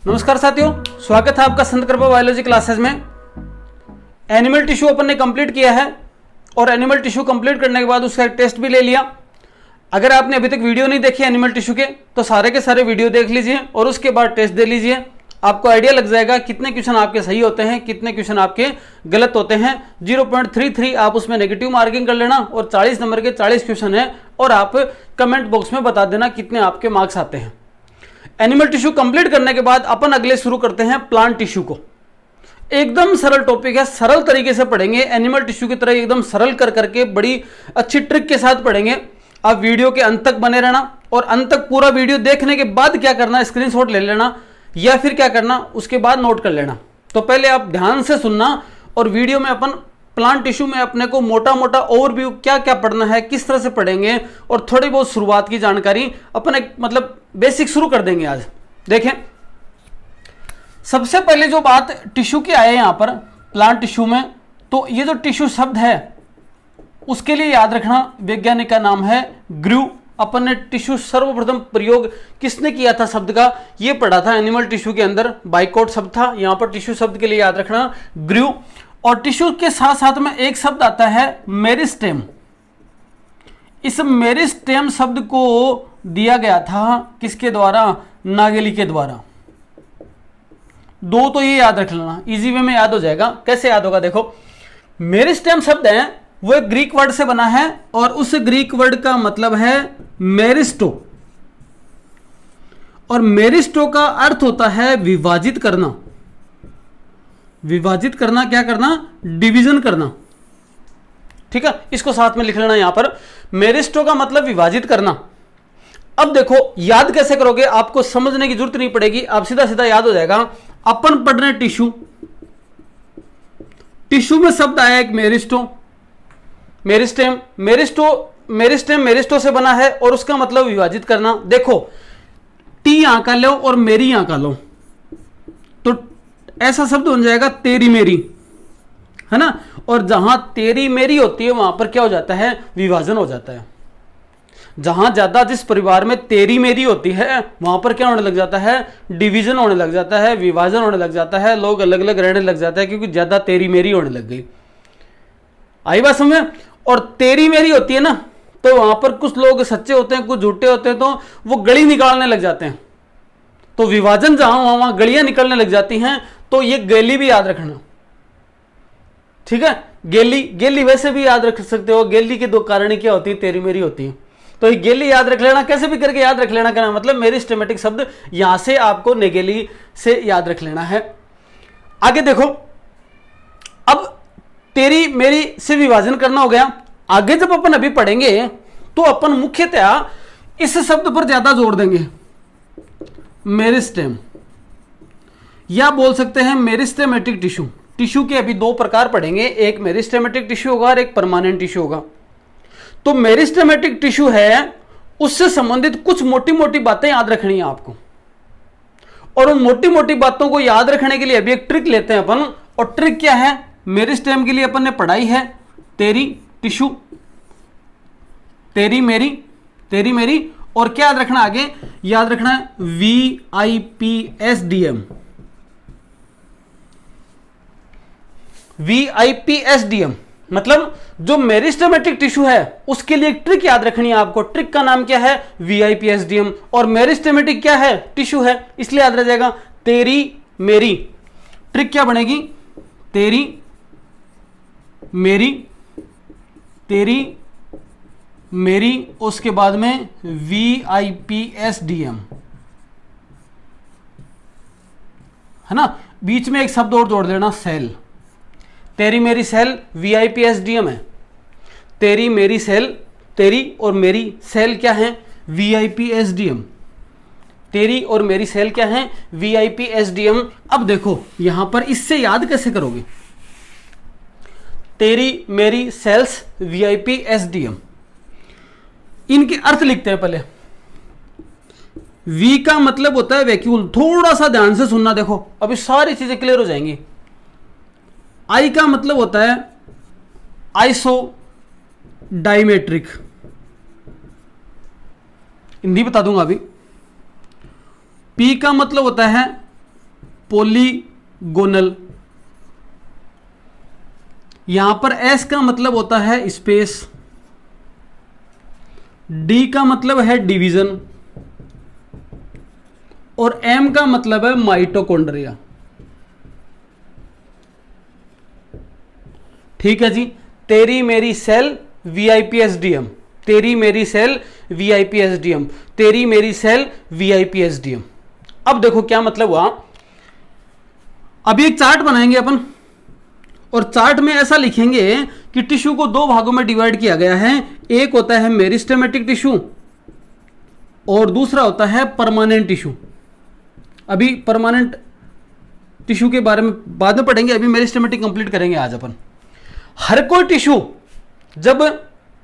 नमस्कार साथियों, स्वागत है आपका संत कृपा बायोलॉजी क्लासेस में। एनिमल टिश्यू अपन ने कंप्लीट किया है और एनिमल टिश्यू कंप्लीट करने के बाद उसका एक टेस्ट भी ले लिया। अगर आपने अभी तक वीडियो नहीं देखी एनिमल टिश्यू के तो सारे के सारे वीडियो देख लीजिए और उसके बाद टेस्ट दे लीजिए। आपको आइडिया लग जाएगा कितने क्वेश्चन आपके सही होते हैं, कितने क्वेश्चन आपके गलत होते हैं। 0.33 आप उसमें नेगेटिव मार्किंग कर लेना और 40 नंबर के 40 क्वेश्चन है और आप कमेंट बॉक्स में बता देना कितने आपके मार्क्स आते हैं। एनिमल टिश्यू कंप्लीट करने के बाद अपन अगले शुरू करते हैं प्लांट टिश्यू को। एकदम सरल टॉपिक है, सरल तरीके से पढ़ेंगे, एनिमल टिश्यू की तरह एकदम सरल कर करके बड़ी अच्छी ट्रिक के साथ पढ़ेंगे। आप वीडियो के अंत तक बने रहना और अंत तक पूरा वीडियो देखने के बाद क्या करना, स्क्रीनशॉट ले लेना या फिर क्या करना उसके बाद नोट कर लेना। तो पहले आप ध्यान से सुनना और वीडियो में अपन प्लांट टिश्यू में अपने को मोटा मोटा ओवरव्यू क्या क्या पढ़ना है, किस तरह से पढ़ेंगे और थोड़ी बहुत शुरुआत की जानकारी अपन एक मतलब बेसिक शुरू कर देंगे आज। देखें, सबसे पहले जो बात टिश्यू की आए यहां पर प्लांट टिश्यू में, तो ये जो टिश्यू शब्द है उसके लिए याद रखना वैज्ञानिक का नाम है ग्रू। अपन ने टिश्यू सर्वप्रथम प्रयोग किसने किया था शब्द का, ये पढ़ा था एनिमल टिश्यू के अंदर, बाइकॉट शब्द था। यहां पर टिश्यू शब्द के लिए याद रखना ग्रू। और टिश्यू के साथ साथ में एक शब्द आता है मेरिस्टेम। इस मेरिस्टेम शब्द को दिया गया था किसके द्वारा, नागेली के द्वारा। दो तो ये याद रख लेना, इजी वे में याद हो जाएगा। कैसे याद होगा, देखो मेरिस्टेम शब्द है वो एक ग्रीक वर्ड से बना है और उस ग्रीक वर्ड का मतलब है मेरिस्टो और मेरिस्टो का अर्थ होता है विभाजित करना। विभाजित करना, क्या करना, डिवीजन करना। ठीक है, इसको साथ में लिख लेना यहां पर, मेरिस्टो का मतलब विभाजित करना। अब देखो याद कैसे करोगे, आपको समझने की जरूरत नहीं पड़ेगी, आप सीधा सीधा याद हो जाएगा। अपन पढ़ रहे टिश्यू, टिश्यू में शब्द आया एक मेरिस्टो, मेरिस्टेम, मेरिस्टो से बना है और उसका मतलब विभाजित करना। देखो टी यहां का लो और मेरी यहां का लो तो ऐसा शब्द बन जाएगा तेरी मेरी, है ना। और जहां तेरी मेरी होती है वहां पर क्या हो जाता है, विभाजन हो जाता है। जहां ज्यादा जिस परिवार में तेरी मेरी होती है वहां पर क्या होने लग जाता है, डिवीजन होने लग जाता है, विभाजन होने लग जाता है, लोग अलग अलग रहने लग जाते हैं क्योंकि ज्यादा तेरी मेरी होने लग गई। आई बात समझ। और तेरी मेरी होती है ना तो वहां पर कुछ लोग सच्चे होते हैं, कुछ झूठे होते हैं, तो वो गली निकालने लग जाते हैं। तो विभाजन जहां वहां गलियां निकलने लग जाती हैं, तो ये गैली भी याद रखना। ठीक है, गैली, गैली वैसे भी याद रख सकते हो, गैली के दो कारण क्या होती है, तेरी मेरी होती है। तो ये गैली याद रख लेना, कैसे भी करके याद रख लेना, कहना मतलब मेरिस्टेमेटिक शब्द यहां से आपको नेगेली से याद रख लेना है। आगे देखो, अब तेरी मेरी से विभाजन करना हो गया। आगे जब अपन अभी पढ़ेंगे तो अपन मुख्यतः इस शब्द पर ज्यादा जोर देंगे, मेरिस्टेम, या बोल सकते हैं मेरिस्टेमेटिक टिश्यू। टिश्यू के अभी दो प्रकार पढ़ेंगे, एक मेरिस्टेमेटिक टिश्यू होगा और एक परमानेंट टिश्यू होगा। तो मेरिस्टेमेटिक टिश्यू है, उससे संबंधित कुछ मोटी मोटी बातें याद रखनी है आपको और उन मोटी मोटी बातों को याद रखने के लिए अभी एक ट्रिक लेते हैं अपन। और ट्रिक क्या है, मेरिस्टेम के लिए अपन ने पढ़ाई है तेरी टिश्यू, तेरी मेरी और क्या याद रखना, आगे याद रखना है VIPSDM। VIPSDM मतलब जो मेरिस्टेमेटिक टिश्यू है उसके लिए एक ट्रिक याद रखनी है आपको। ट्रिक का नाम क्या है, VIPSDM। और मेरिस्टेमेटिक क्या है, टिश्यू है, इसलिए याद रह जाएगा तेरी मेरी। ट्रिक क्या बनेगी, तेरी मेरी, तेरी मेरी, उसके बाद में VIPSDM, है ना। बीच में एक शब्द और जोड़ देना, सेल। तेरी मेरी सेल VIPSDM है। तेरी मेरी सेल, तेरी और मेरी सेल क्या है, VIPSDM। तेरी और मेरी सेल क्या है, VIPSDM। अब देखो यहां पर इससे याद कैसे करोगे, तेरी मेरी सेल्स VIPSDM, इनके अर्थ लिखते हैं पहले। V का मतलब होता है वैक्यूल, थोड़ा सा ध्यान से सुनना, देखो अभी सारी चीजें क्लियर हो जाएंगी। I का मतलब होता है आइसो डाइमेट्रिक, हिंदी बता दूंगा अभी। पी का मतलब होता है पॉलीगोनल। यहां पर एस का मतलब होता है स्पेस, डी का मतलब है डिवीजन और एम का मतलब है माइटोकॉन्ड्रिया। ठीक है जी। तेरी मेरी सेल वीआईपी एसडीएम, तेरी मेरी सेल वीआईपी एसडीएम, तेरी मेरी सेल वीआईपी एसडीएम। अब देखो क्या मतलब हुआ। अभी एक चार्ट बनाएंगे अपन और चार्ट में ऐसा लिखेंगे कि टिश्यू को दो भागों में डिवाइड किया गया है। एक होता है मेरिस्टेमेटिक टिश्यू और दूसरा होता है परमानेंट टिश्यू। अभी परमानेंट टिश्यू के बारे में बाद में पढ़ेंगे, अभी मेरिस्टेमेटिक कंप्लीट करेंगे आज अपन। हर कोई टिश्यू जब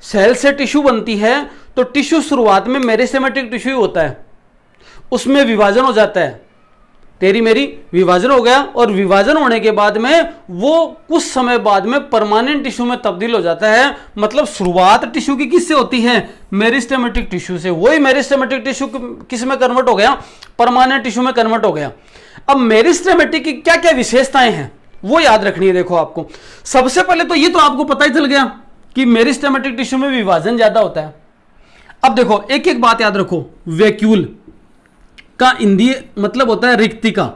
सेल से टिश्यू बनती है तो टिश्यू शुरुआत में मेरिस्टेमेटिक टिश्यू होता है, उसमें विभाजन हो जाता है, तेरी मेरी विभाजन हो गया और विभाजन होने के बाद में वो कुछ समय बाद में परमानेंट टिश्यू में तब्दील हो जाता है। मतलब शुरुआत टिश्यू की किससे होती है? मेरिस्टेमेटिक टिश्यू से। वही मेरिस्टेमेटिक टिश्यू किस में कन्वर्ट हो गया? परमानेंट टिश्यू में कन्वर्ट हो गया। अब मेरिस्टेमेटिक की क्या क्या विशेषताएं हैं वो याद रखनी है। देखो आपको सबसे पहले तो ये तो आपको पता ही चल गया कि मेरिस्टेमेटिक टिश्यू में विभाजन ज्यादा होता है। अब देखो एक एक बात याद रखो, वैक्यूल का हिंदी मतलब होता है रिक्तिका।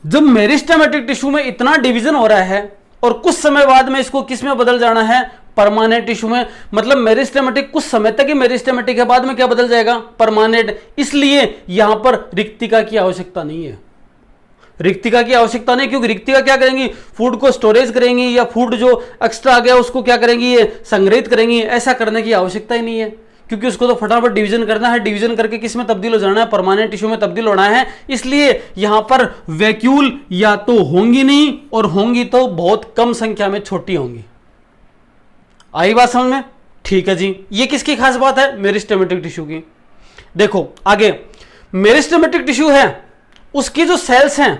जब मेरिस्टेमेटिक टिश्यू में इतना डिवीजन हो रहा है और कुछ समय बाद में इसको किस में बदल जाना है? परमानेंट टिश्यू में। मतलब मेरिस्टेमेटिक कुछ समय तक ही मेरिस्टेमेटिक है, बाद में क्या बदल जाएगा? परमानेंट। इसलिए यहां पर रिक्तिका की आवश्यकता नहीं है। रिक्तिका की आवश्यकता नहीं, क्योंकि रिक्तिका क्या करेंगी? फूड को स्टोरेज करेंगी या फूड जो एक्स्ट्रा आ गया उसको क्या करेंगी? ये संग्रहित करेंगी। ऐसा करने की आवश्यकता ही नहीं है, क्योंकि उसको तो फटाफट डिवीजन करना है। डिवीजन करके किस में तब्दील हो जाना है? परमानेंट टिश्यू में तब्दील होना है। इसलिए यहां पर वैक्यूल या तो होंगी नहीं और होंगी तो बहुत कम संख्या में छोटी होंगी। आई बात समझ में? ठीक है जी। ये किसकी खास बात है? मेरिस्टेमेटिक टिश्यू की। देखो आगे, मेरिस्टेमेटिक टिश्यू है उसकी जो सेल्स हैं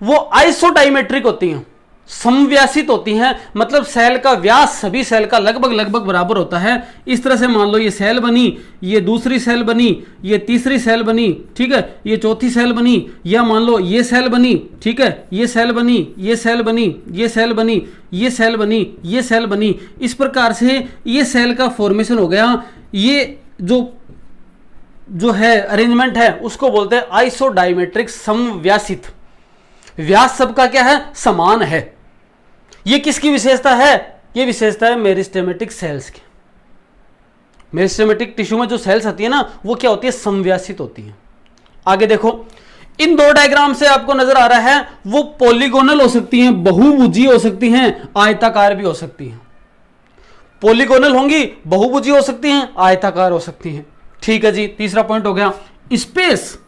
वो आइसोडाइमेट्रिक होती हैं, समव्यासित होती हैं। मतलब सेल का व्यास सभी सेल का लगभग बराबर होता है। इस तरह से मान लो ये सेल बनी, ये दूसरी सेल बनी, ये तीसरी सेल बनी, ठीक है, ये चौथी सेल बनी, या मान लो ये सेल बनी, ठीक है, ये सेल बनी, ये सेल बनी, ये सेल बनी, ये सेल बनी, ये सेल बनी। इस प्रकार से ये सेल का फॉर्मेशन हो गया। ये जो है अरेंजमेंट है उसको बोलते हैं आइसोडाइमेट्रिक, समव्यासित। व्यास सबका क्या है? समान है। ये किसकी विशेषता है? ये विशेषता है मेरिस्टेमेटिक सेल्स की। मेरिस्टेमेटिक टिश्यू में जो सेल्स आती है ना वो क्या होती है? समव्यासित होती है। आगे देखो, इन दो डायग्राम से आपको नजर आ रहा है वो पॉलीगोनल हो सकती हैं, बहुभुजी हो सकती हैं, आयताकार भी हो सकती हैं। पॉलीगोनल होंगी, बहुभुजी हो सकती हैं, आयताकार हो सकती हैं। ठीक है जी। तीसरा पॉइंट हो गया स्पेस।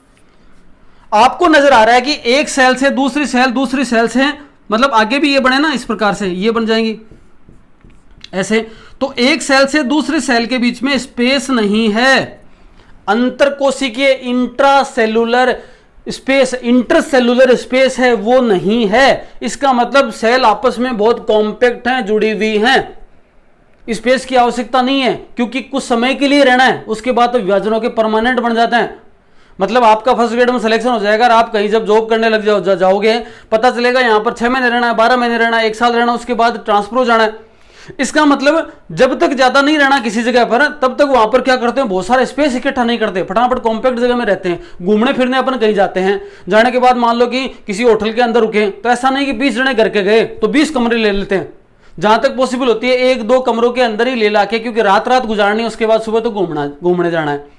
आपको नजर आ रहा है कि एक सेल से दूसरी सेल से, मतलब आगे भी ये बने ना, इस प्रकार से ये बन जाएंगी ऐसे। तो एक सेल से दूसरी सेल के बीच में स्पेस नहीं है। अंतरकोशिकीय इंट्रासेलुलर स्पेस, इंटरसेलुलर स्पेस है वो नहीं है। इसका मतलब सेल आपस में बहुत कॉम्पैक्ट हैं, जुड़ी हुई हैं। स्पेस की आवश्यकता नहीं है, क्योंकि कुछ समय के लिए रहना है, उसके बाद तो विभाजन होकर परमानेंट बन जाते हैं। मतलब आपका फर्स्ट ग्रेड में सिलेक्शन हो जाएगा और आप कहीं जब जॉब करने लग जाओगे, पता चलेगा यहाँ पर 6 महीने रहना है, 12 महीने रहना है, 1 साल रहना, उसके बाद ट्रांसफर हो जाना है। इसका मतलब जब तक ज्यादा नहीं रहना किसी जगह पर, तब तक वहां पर क्या करते हैं? बहुत सारा स्पेस इकट्ठा नहीं करते, फटाफट कॉम्पैक्ट जगह में रहते हैं। घूमने फिरने अपन कहीं जाते हैं, जाने के बाद मान लो कि किसी होटल के अंदर रुके, तो ऐसा नहीं कि 20 जने घर के गए तो 20 कमरे ले लेते हैं। जहां तक पॉसिबल होती है 1-2 कमरों के अंदर ही ले लाके, क्योंकि रात गुजारनी है, उसके बाद सुबह तो घूमने जाना है।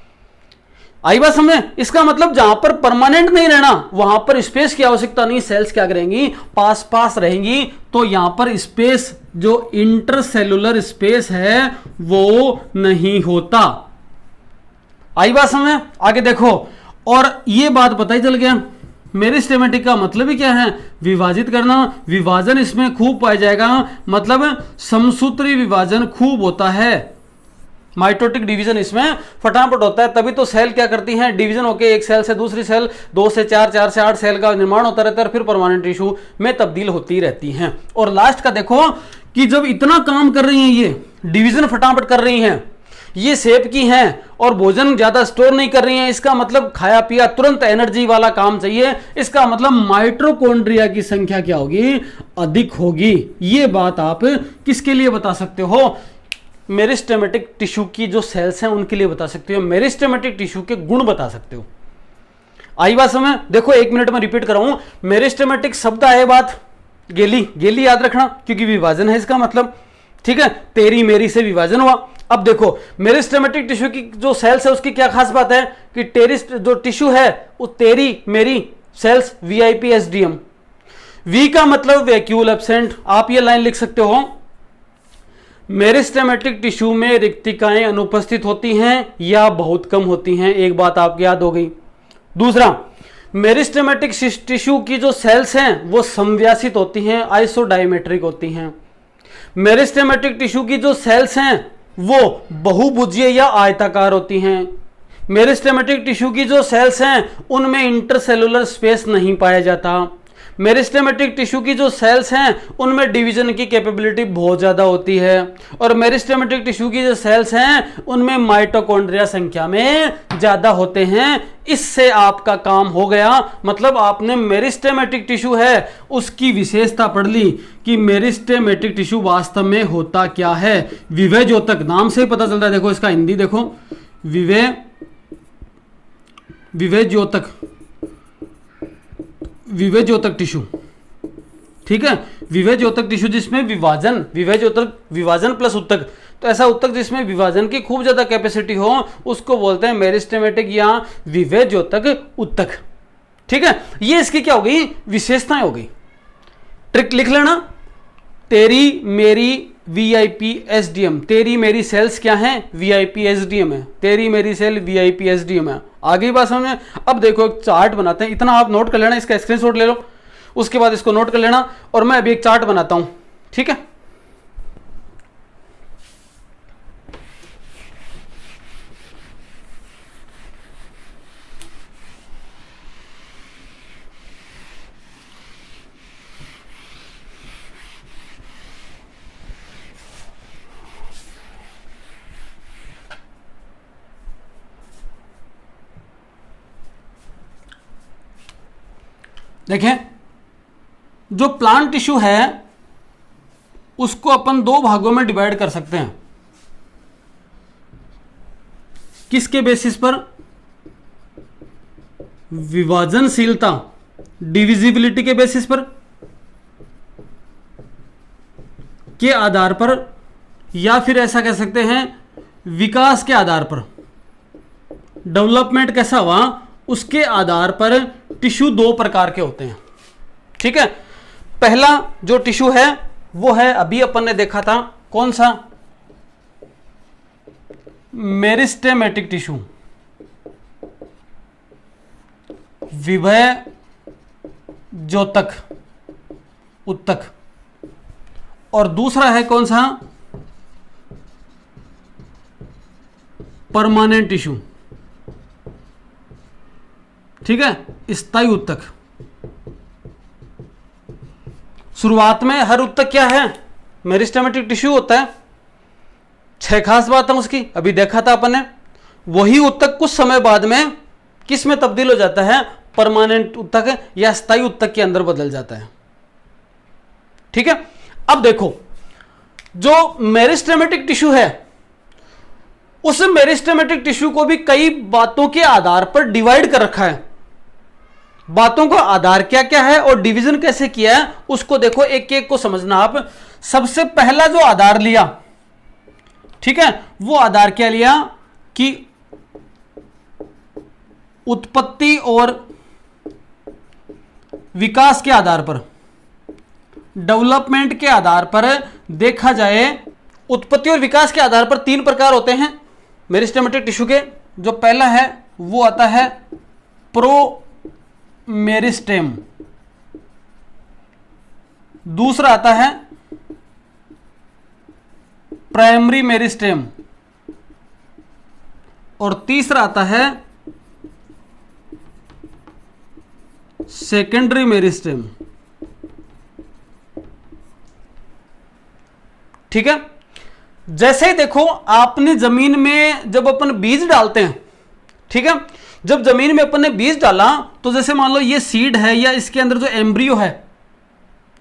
आई बात समझ? इसका मतलब जहां पर परमानेंट नहीं रहना वहां पर स्पेस की आवश्यकता नहीं। सेल्स क्या करेंगी? पास रहेंगी। तो यहां पर स्पेस, जो इंटरसेलुलर स्पेस है वो नहीं होता। आई बात समझ? आगे देखो, और ये बात पता ही चल गया मेरिस्टेमेटिक का मतलब ही क्या है? विभाजित करना। विभाजन इसमें खूब पाया जाएगा, मतलब समसूत्री विभाजन खूब होता है। माइटोटिक डिवीजन इसमें फटाफट होता है, तभी तो सेल क्या करती हैं? डिवीजन होकर एक सेल से दूसरी सेल, 2 से 4, 4 से 8 सेल का निर्माण होता रहता है, फिर परमानेंट टिश्यू में तब्दील होती रहती हैं। और लास्ट का देखो कि जब इतना काम कर रही हैं, ये डिवीजन फटाफट कर रही हैं, ये शेप की हैं और भोजन ज्यादा स्टोर नहीं कर रही हैं, इसका मतलब खाया पिया तुरंत एनर्जी वाला काम चाहिए, इसका मतलब माइटोकॉन्ड्रिया की संख्या क्या होगी, अधिक होगी। ये बात आप किसके लिए बता सकते हो, मेरिस्टेमेटिक टिश्यू की जो सेल्स हैं उनके लिए बता सकते हो, मेरिस्टेमेटिक टिश्यू के गुण बता सकते हो। आई बात समझ? देखो 1 मिनट में रिपीट कर रहा हूं, मेरिस्टेमेटिक शब्द आए बात, गेली, गेली याद रखना क्योंकि विभाजन है इसका मतलब, ठीक है, तेरी मेरी से विभाजन हुआ। अब देखो मेरिस्टेमेटिक टिश्यू की जो सेल्स है उसकी क्या खास बात है कि टेरिस्ट जो टिश्यू है वो तेरी मेरी सेल्स वीआईपी एसडीएम, वी का मतलब वैक्यूल एब्सेंट। आप ये लाइन लिख सकते हो, मेरिस्टेमेटिक टिश्यू में रिक्तिकाएं अनुपस्थित होती हैं या बहुत कम होती हैं, एक बात आपको याद हो गई। दूसरा, मेरिस्टेमेटिक टिश्यू की जो सेल्स हैं वो समव्यासित होती हैं, आइसोडायमेट्रिक होती हैं। मेरिस्टेमेटिक टिश्यू की जो सेल्स हैं वो बहुभुजीय या आयताकार होती हैं। मेरिस्टेमेटिक टिश्यू की जो सेल्स हैं उनमें इंटरसेलुलर स्पेस नहीं पाया जाता। मेरिस्टेमेटिक टिश्यू की जो सेल्स हैं उनमें डिवीजन की कैपेबिलिटी बहुत ज़्यादा होती है, और मेरिस्टेमेटिक टिश्यू की जो सेल्स हैं उनमें माइटोकॉन्ड्रिया संख्या में ज़्यादा होते हैं। इससे आपका काम हो गया, मतलब आपने मेरिस्टेमेटिक टिश्यू है उसकी विशेषता पढ़ ली कि मेरिस्टेमेटिक टिश्यू वास्तव में होता क्या है। विभेद्योतक नाम से ही पता चलता है, देखो इसका हिंदी देखो, विभेद्योतक टिश्यू, ठीक है, विभेद्योतक टिश्यू जिसमें विभाजन प्लस उत्तक, तो ऐसा उत्तक जिसमें विभाजन की खूब ज्यादा कैपेसिटी हो उसको बोलते हैं मेरिस्टेमेटिक या विभेद्योतक उत्तक, ठीक है। ये इसकी क्या हो गई, विशेषताएं हो गई। ट्रिक लिख लेना, तेरी मेरी वीआईपी एसडीएम, तेरी मेरी सेल्स क्या है, वीआईपी एसडीएम है, तेरी मेरी सेल वीआईपी एसडीएम है। आगे बात समझ में? अब देखो एक चार्ट बनाते हैं, इतना आप नोट कर लेना, इसका स्क्रीनशॉट ले लो, उसके बाद इसको नोट कर लेना, और मैं अभी एक चार्ट बनाता हूं, ठीक है। देखें, जो प्लांट टिश्यू है उसको अपन 2 भागों में डिवाइड कर सकते हैं। किसके बेसिस पर? विभाजनशीलता, डिविजिबिलिटी के बेसिस पर, के आधार पर, या फिर ऐसा कह सकते हैं विकास के आधार पर, डेवलपमेंट कैसा हुआ उसके आधार पर टिश्यू 2 प्रकार के होते हैं, ठीक है। पहला जो टिश्यू है वो है, अभी अपन ने देखा था, कौन सा, मेरिस्टेमेटिक टिश्यू, विभेद्योतक उत्तक, और दूसरा है कौन सा, परमानेंट टिश्यू, ठीक है, स्थायी उत्तक। शुरुआत में हर उत्तक क्या है, मेरिस्टेमेटिक टिश्यू होता है। 6 खास बात है उसकी, अभी देखा था अपन ने। वही उत्तक कुछ समय बाद में किस में तब्दील हो जाता है, परमानेंट उत्तक या स्थायी उत्तक के अंदर बदल जाता है, ठीक है। अब देखो, जो मेरिस्टेमेटिक टिश्यू है उस मेरिस्टेमेटिक टिश्यू को भी कई बातों के आधार पर डिवाइड कर रखा है। बातों का आधार क्या क्या है और डिवीजन कैसे किया है उसको देखो, एक एक को समझना आप। सबसे पहला जो आधार लिया, ठीक है, वो आधार क्या लिया कि उत्पत्ति और विकास के आधार पर, डेवलपमेंट के आधार पर देखा जाए, उत्पत्ति और विकास के आधार पर 3 प्रकार होते हैं मेरिस्टेमेटिक टिश्यू के। जो पहला है वो आता है प्रो मेरिस्टेम, दूसरा आता है प्राइमरी मेरिस्टेम, और तीसरा आता है सेकेंडरी मेरिस्टेम, ठीक है। जैसे ही देखो आपने जमीन में जब अपन बीज डालते हैं, ठीक है, जब जमीन में अपन ने बीज डाला तो जैसे मान लो ये सीड है या इसके अंदर जो एम्ब्रियो है,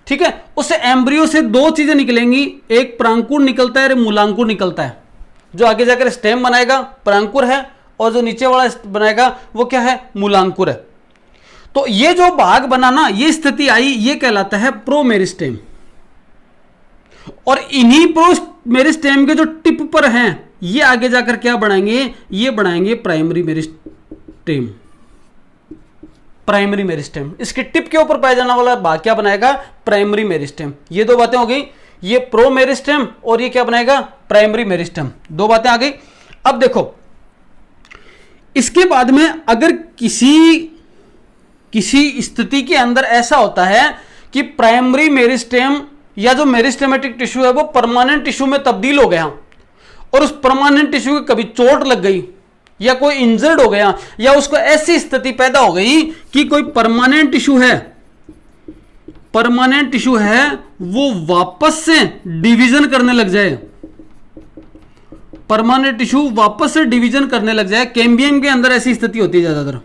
ठीक है, उस एम्ब्रियो से दो चीजें निकलेंगी, एक परांकुर निकलता है और मूलांकुर निकलता है। जो आगे जाकर स्टेम बनाएगा परांकुर है और जो नीचे वाला बनाएगा वो क्या है, मूलांकुर है। तो ये जो भाग बना ना, ये स्थिति आई, ये कहलाता है प्रोमेरिस्टेम। और इन्हीं प्रोमेरिस्टेम के जो टिप पर हैं ये आगे जाकर क्या बनाएंगे, ये बनाएंगे प्राइमरी मेरिस्टेम। प्राइमरी मेरिस्टेम इसके टिप के ऊपर पाया जाने वाला भाग क्या बनाएगा, प्राइमरी मेरिस्टेम। ये दो बातें हो गई, ये प्रो मेरिस्टेम और ये क्या बनाएगा, प्राइमरी मेरिस्टेम। दो बातें आ गई। अब देखो इसके बाद में अगर किसी स्थिति के अंदर ऐसा होता है कि प्राइमरी मेरिस्टेम या जो मेरिस्टेमेटिक टिश्यू है वो परमानेंट टिश्यू में तब्दील हो गया और उस परमानेंट टिश्यू की कभी चोट लग गई या कोई इंजर्ड हो गया या उसको ऐसी स्थिति पैदा हो गई कि कोई परमानेंट टिश्यू है वो वापस से डिवीजन करने लग जाए, परमानेंट टिश्यू वापस से डिवीजन करने लग जाए। कैम्बियम के अंदर ऐसी स्थिति होती है ज्यादातर,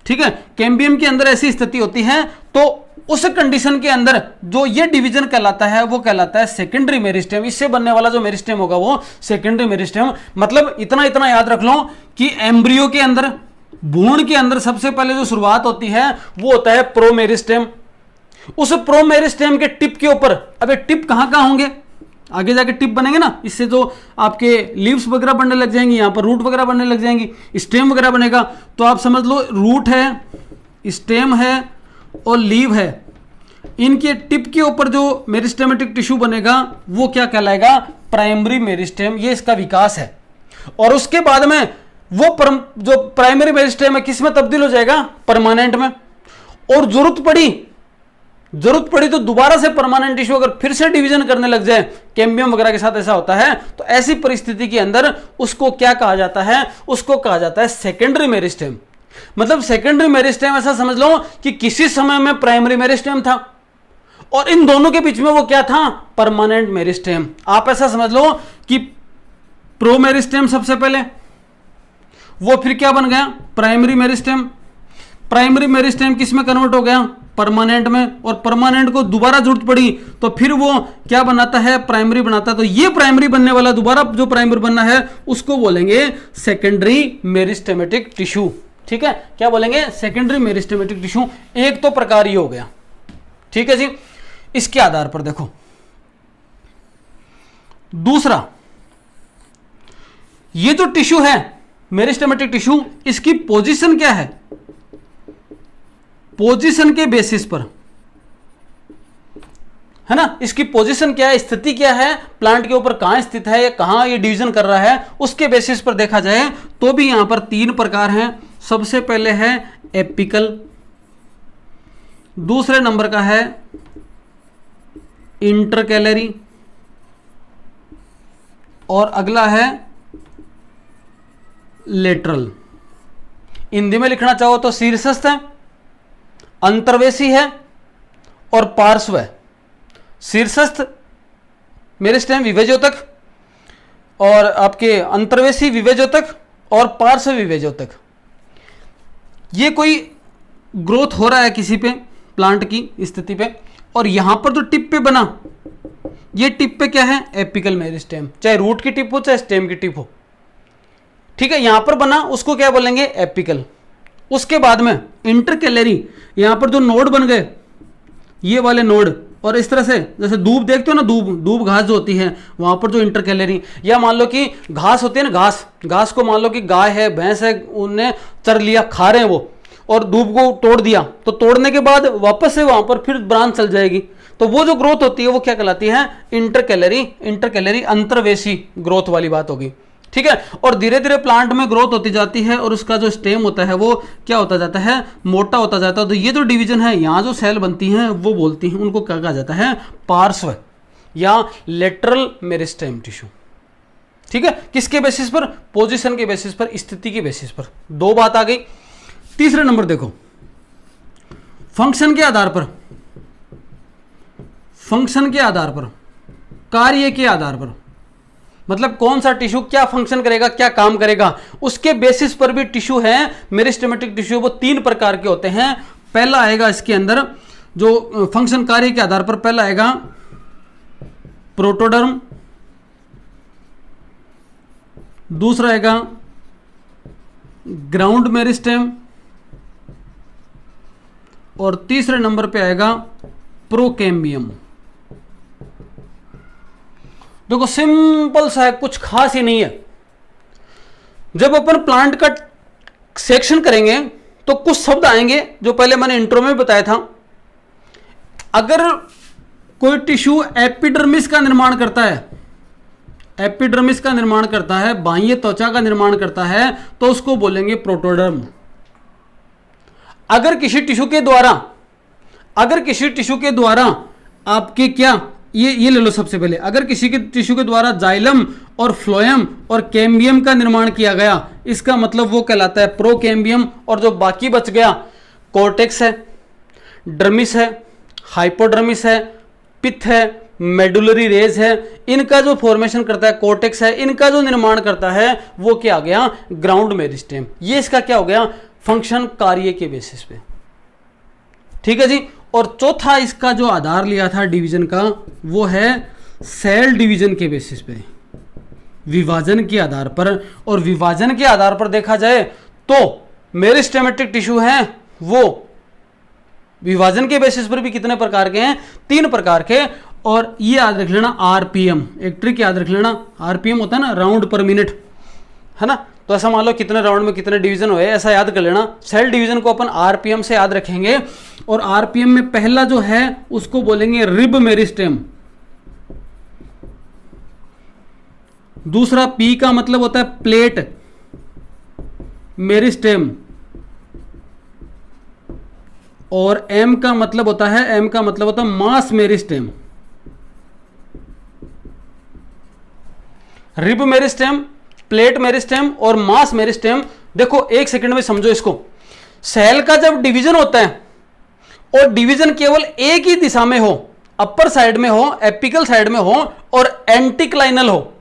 ठीक है, कैम्बियम के अंदर ऐसी स्थिति होती है। तो उस कंडीशन के अंदर जो ये डिवीजन कहलाता है वो कहलाता है सेकेंडरी मेरिस्टेम। इससे बनने वाला जो मेरिस्टेम होगा वो सेकेंडरी मेरिस्टेम। मतलब इतना याद रख लो कि एम्ब्रियो के अंदर, भ्रूण के अंदर सबसे पहले जो शुरुआत होती है वो होता है प्रोमेरिस्टेम। उस प्रोमेरिस्टेम के टिप के ऊपर, अब टिप कहां होंगे, आगे जाके टिप बनेंगे ना, इससे जो आपके लीव्स वगैरह बनने लग जाएंगी, यहां पर रूट वगैरह बनने लग जाएंगी, स्टेम वगैरह बनेगा। तो आप समझ लो रूट है, स्टेम है और लीव है, इनके टिप के ऊपर जो मेरिस्टेमेटिक टिश्यू बनेगा वो क्या कहलाएगा, प्राइमरी मेरिस्टेम। ये इसका विकास है। और उसके बाद में वो जो प्राइमरी मेरिस्टेम है किस में तब्दील हो जाएगा, परमानेंट में। और जरूरत पड़ी तो दोबारा से परमानेंट टिश्यू अगर फिर से डिवीजन करने लग जाए, कैम्बियम वगैरह के साथ ऐसा होता है, तो ऐसी परिस्थिति के अंदर उसको क्या कहा जाता है, उसको कहा जाता है सेकेंडरी मेरिस्टेम। मतलब सेकेंडरी मेरिस्टेम ऐसा समझ लो कि किसी समय में प्राइमरी मेरिस्टेम था और इन दोनों के बीच में वो क्या था, परमानेंट मेरिस्टेम। आप ऐसा समझ लो कि प्रो मेरिस्टेम सबसे पहले, वो फिर क्या बन गया, प्राइमरी मेरिस्टेम। प्राइमरी मेरिस्टेम किस में कन्वर्ट हो गया, परमानेंट में। और परमानेंट को दोबारा जरूरत पड़ी तो फिर वो क्या बनाता है, प्राइमरी बनाता है। तो ये प्राइमरी बनने वाला दोबारा जो प्राइमरी बनना है उसको बोलेंगे सेकेंडरी मेरिस्टेमेटिक टिश्यू। ठीक है, क्या बोलेंगे, सेकेंडरी मेरिस्टेमेटिक टिश्यू। एक तो प्रकार ये हो गया, ठीक है जी। इसके आधार पर देखो दूसरा, ये जो टिश्यू है मेरिस्टेमेटिक टिश्यू, इसकी पोजीशन क्या है, पोजीशन के बेसिस पर, है ना, इसकी पोजीशन क्या है, स्थिति क्या है, प्लांट के ऊपर कहां स्थित है या कहां ये डिवीजन कर रहा है, उसके बेसिस पर देखा जाए तो भी यहां पर तीन प्रकार हैं। सबसे पहले है एपिकल, दूसरे नंबर का है इंटरकैलरी और अगला है लेटरल। हिंदी में लिखना चाहो तो शीर्षस्थ है, अंतर्वेशी है और पार्श्व है। शीर्षस्थ मेरिस्टेम विभेद्योतक और आपके अंतर्वेशी विभेद्योतक और पार्श्व विभेद्योतक। ये कोई ग्रोथ हो रहा है किसी पे, प्लांट की स्थिति पे, और यहां पर जो टिप पे बना, ये टिप पे क्या है, एपिकल मेरिस्टेम। चाहे रूट की टिप हो चाहे स्टेम की टिप हो, ठीक है, यहां पर बना उसको क्या बोलेंगे, एपिकल। उसके बाद में इंटरकैलरी, यहां पर जो नोड बन गए, ये वाले नोड, और इस तरह से जैसे दूब देखते हो ना, दूब घास जो होती है, वहां पर जो इंटरकैलरी, या मान लो कि घास होती है ना, घास को मान लो कि गाय है, भैंस है, उन्हें चर लिया, खा रहे हैं वो, और दूब को तोड़ दिया, तो तोड़ने के बाद वापस से वहां पर फिर ब्रांच चल जाएगी। तो वो जो ग्रोथ होती है वो क्या कहलाती है, इंटरकैलरी अंतर्वेशी ग्रोथ वाली बात होगी, ठीक है। और धीरे धीरे प्लांट में ग्रोथ होती जाती है और उसका जो स्टेम होता है वो क्या होता जाता है, मोटा होता जाता है। तो ये जो डिवीजन है, यहाँ जो सेल बनती हैं वो बोलती हैं, उनको क्या कहा जाता है, पार्श्व या लेटरल मेरिस्टेम टिश्यू, ठीक है। किसके बेसिस पर, पोजीशन के बेसिस पर, स्थिति के बेसिस पर। दो बात आ गई। तीसरे नंबर देखो, फंक्शन के आधार पर। फंक्शन के आधार पर, कार्य के आधार पर, मतलब कौन सा टिश्यू क्या फंक्शन करेगा, क्या काम करेगा, उसके बेसिस पर भी टिश्यू है मेरिस्टेमेटिक टिश्यू। वो 3 प्रकार के होते हैं। पहला आएगा इसके अंदर जो फंक्शन कार्य के आधार पर, पहला आएगा प्रोटोडर्म, दूसरा आएगा ग्राउंड मेरिस्टेम, और तीसरे नंबर पे आएगा प्रोकेम्बियम। देखो सिंपल सा है, कुछ खास ही नहीं है। जब अपन प्लांट का सेक्शन करेंगे तो कुछ शब्द आएंगे जो पहले मैंने इंट्रो में बताया था। अगर कोई टिश्यू एपिडर्मिस का निर्माण करता है, एपिडर्मिस का निर्माण करता है, बाह्य त्वचा का निर्माण करता है, तो उसको बोलेंगे प्रोटोडर्म। अगर किसी टिश्यू के द्वारा आपके क्या, ये ले लो सबसे पहले, अगर किसी के टिश्यू के द्वारा जाइलम और फ्लोएम और कैम्बियम का निर्माण किया गया, इसका मतलब वो कहलाता है प्रोकैम्बियम। और जो बाकी बच गया, कॉर्टेक्स है, डर्मिस है, हाइपोडर्मिस है, पिथ है, मेडुलरी रेज है, इनका जो फॉर्मेशन करता है कॉर्टेक्स है, इनका जो निर्माण करता है वो क्या आ गया, ग्राउंड मेरिस्टेम। ये इसका क्या हो गया, फंक्शन कार्य के बेसिस पे। ठीक है जी। और चौथा इसका जो आधार लिया था डिवीजन का, वो है सेल डिवीजन के बेसिस पे, विभाजन के आधार पर। और विभाजन के आधार पर देखा जाए तो मेरिस्टेमेटिक टिश्यू है वो विभाजन के बेसिस पर भी कितने प्रकार के हैं, 3 प्रकार के। और ये याद रख लेना आरपीएम, एक ट्रिक याद रख लेना, आरपीएम होता है ना राउंड पर मिनट, है ना। तो ऐसा मान लो कितने राउंड में कितने डिवीजन हुए, ऐसा याद कर लेना। सेल डिवीजन को अपन आरपीएम से याद रखेंगे। और आरपीएम में पहला जो है उसको बोलेंगे रिब मेरिस्टेम, दूसरा पी का मतलब होता है प्लेट मेरिस्टेम, और एम का मतलब होता है mass meristem. Rib meristem, plate meristem और मास मेरिस्टेम। देखो एक सेकंड में समझो इसको। सेल का जब डिवीजन होता है और डिवीजन केवल एक ही दिशा में हो, अपर साइड में हो, एपिकल साइड में हो और एंटीक्लाइनल हो।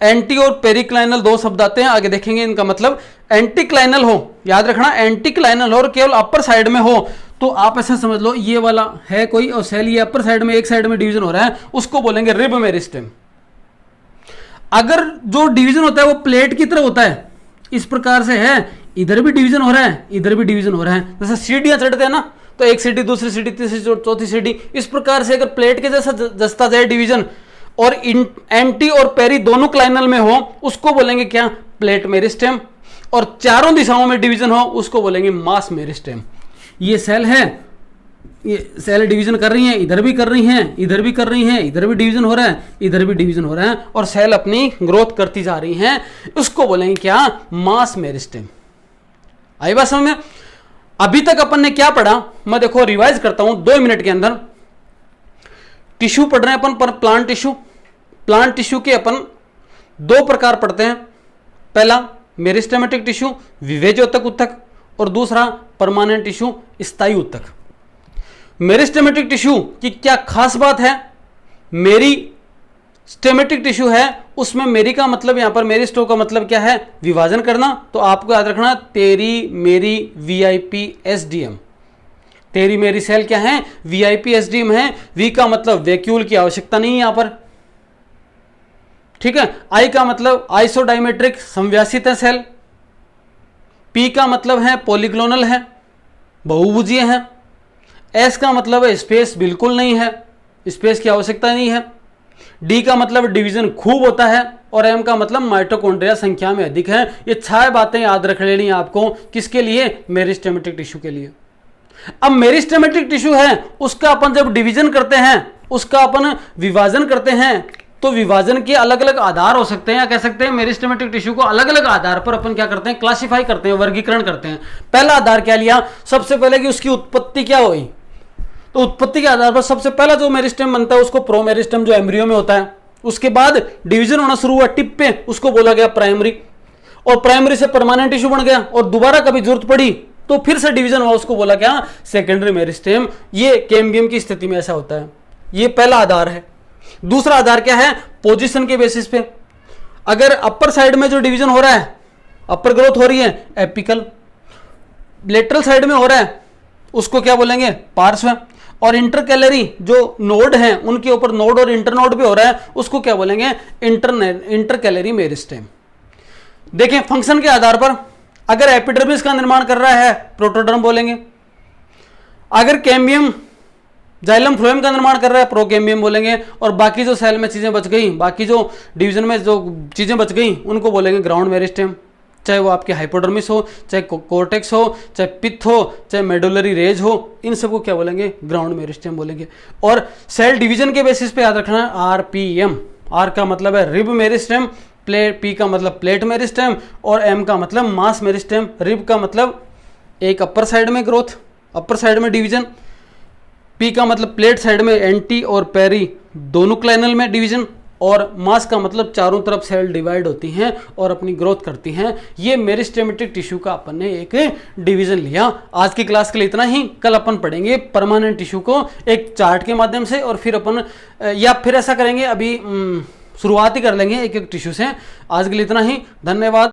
एंटी और पेरिक्लाइनल 2 शब्द आते हैं, आगे देखेंगे इनका मतलब। एंटीक्लाइनल हो, याद रखना, एंटीक्लाइनल हो और केवल अपर साइड में हो, तो आप ऐसा समझ लो ये वाला है कोई और सेल, ये अपर साइड में एक साइड में डिवीजन हो रहा है, उसको बोलेंगे रिब मेरिस्टेम। अगर जो डिवीजन होता है वो प्लेट की तरह होता है, इस प्रकार से है, इधर भी डिवीजन हो रहा है, इधर भी डिवीजन हो रहा है। जैसे सीढ़ियां चढ़ते हैं ना, तो एक सीढ़ी, दूसरी सीढ़ी, तीसरी, चौथी सीढ़ी, इस प्रकार से अगर प्लेट के जैसा जसता जाए डिवीजन और एंटी और पेरी दोनों क्लाइनल में हो, उसको बोलेंगे क्या, प्लेट मेरिस्टेम। और चारों दिशाओं में डिवीजन हो, उसको बोलेंगे मास मेरिस्टेम। ये सेल है, ये सेल डिवीजन कर रही हैं, इधर भी कर रही हैं, इधर भी कर रही हैं, इधर भी डिवीजन हो रहा है, इधर भी डिवीजन हो रहा है, और सेल अपनी ग्रोथ करती जा रही हैं, उसको बोलेंगे क्या, मास मेरिस्टेम। आई बात समझ में। अभी तक अपन ने क्या पढ़ा, मैं देखो रिवाइज करता हूं 2 मिनट के अंदर। टिश्यू पढ़ रहे हैं अपन पर प्लांट टिश्यू। प्लांट टिश्यू के अपन 2 प्रकार पढ़ते हैं। पहला मेरिस्टेमेटिक टिश्यू, विभेजोतक उत्तक, और दूसरा परमानेंट टिश्यू, स्थायी उत्तक। मेरिस्टेमेटिक टिश्यू की क्या खास बात है, मेरिस्टेमेटिक टिश्यू है उसमें मेरी का मतलब, यहां पर मेरिस्टो का मतलब क्या है, विभाजन करना। तो आपको याद रखना तेरी मेरी वीआईपी एसडीएम। तेरी मेरी सेल क्या है, वीआईपी एसडीएम है। वी का मतलब वैक्यूल की आवश्यकता नहीं है यहां पर, ठीक है। आई का मतलब आइसोडाइमेट्रिक संव्यासित है सेल। पी का मतलब है पॉलीक्लोनल है, बहुभुजीय है। एस का मतलब है स्पेस बिल्कुल नहीं है, स्पेस की आवश्यकता नहीं है। डी का मतलब डिवीजन खूब होता है, और एम का मतलब माइटोकॉन्ड्रिया संख्या में अधिक है। ये 6 बातें याद रख लेनी आपको, किसके लिए, मेरिस्टेमेटिक टिश्यू के लिए। अब मेरिस्टेमेटिक टिश्यू है, उसका अपन जब डिवीजन करते हैं, उसका अपन विभाजन करते हैं, तो विभाजन के अलग अलग आधार हो सकते हैं, या कह सकते हैं मेरिस्टेमेटिक टिश्यू को अलग अलग आधार पर अपन क्या करते हैं, क्लासिफाई करते हैं, वर्गीकरण करते हैं। पहला आधार क्या लिया, सबसे पहले कि उसकी उत्पत्ति क्या हुई। तो उत्पत्ति के आधार पर सबसे पहला जो मेरिस्टेम बनता है उसको प्रोमेरिस्टेम, जो एम्ब्रियो में होता है। उसके बाद डिवीजन होना शुरू हुआ टिप पे, उसको बोला गया प्राइमरी, और प्राइमरी से परमानेंट टिश्यू बन गया, और दोबारा कभी जरूरत पड़ी तो फिर से डिवीजन हुआ, उसको बोला गया सेकेंडरी मेरिस्टेम। ये कैम्बियम की स्थिति में ऐसा होता है। ये पहला आधार है। दूसरा आधार क्या है? पोजीशन के बेसिस पे। अगर अपर साइड में जो डिवीजन हो रहा है, अपर ग्रोथ हो रही है, एपिकल। लेटरल साइड में हो रहा है, उसको क्या बोलेंगे? पार्श्व। और इंटरकैलरी जो नोड हैं उनके ऊपर नोड और इंटरनोड भी हो रहा है, उसको क्या बोलेंगे? Intercalary meristem. देखें फंक्शन के आधार पर, अगर एपिडर्मिस का निर्माण कर रहा है प्रोटोडर्म बोलेंगे, अगर कैम्बियम जाइलम फ्लोएम का निर्माण कर रहा है प्रोकैम्बियम बोलेंगे, और बाकी जो सेल में चीजें बच गई, बाकी जो डिवीजन में जो चीजें बच गई उनको बोलेंगे ग्राउंड मेरिस्टेम। चाहे वो आपके हाइपोडर्मिस हो, चाहे कोर्टेक्स हो, चाहे पिथ हो, चाहे मेडुलरी रेज हो, इन सबको क्या बोलेंगे? ग्राउंड मेरिस्टेम बोलेंगे। और सेल डिवीजन के बेसिस पे याद रखना है आरपीएम। आर का मतलब है रिब मेरिस्टेम, पी का मतलब प्लेट मेरिस्टेम, और एम का मतलब मास मेरिस्टेम। रिब का मतलब एक अपर साइड में ग्रोथ, अपर साइड में डिवीजन। पी का मतलब प्लेट साइड में एंटी और पेरी दोनों क्लाइनल में डिवीजन। और मास का मतलब चारों तरफ सेल डिवाइड होती हैं और अपनी ग्रोथ करती हैं। ये मेरिस्टेमेटिक टिश्यू का अपन ने एक डिवीजन लिया। आज की क्लास के लिए इतना ही। कल अपन पढ़ेंगे परमानेंट टिश्यू को एक चार्ट के माध्यम से, और फिर अपन या फिर ऐसा करेंगे, अभी शुरुआत ही कर लेंगे एक एक टिश्यू से। आज के लिए इतना ही, धन्यवाद।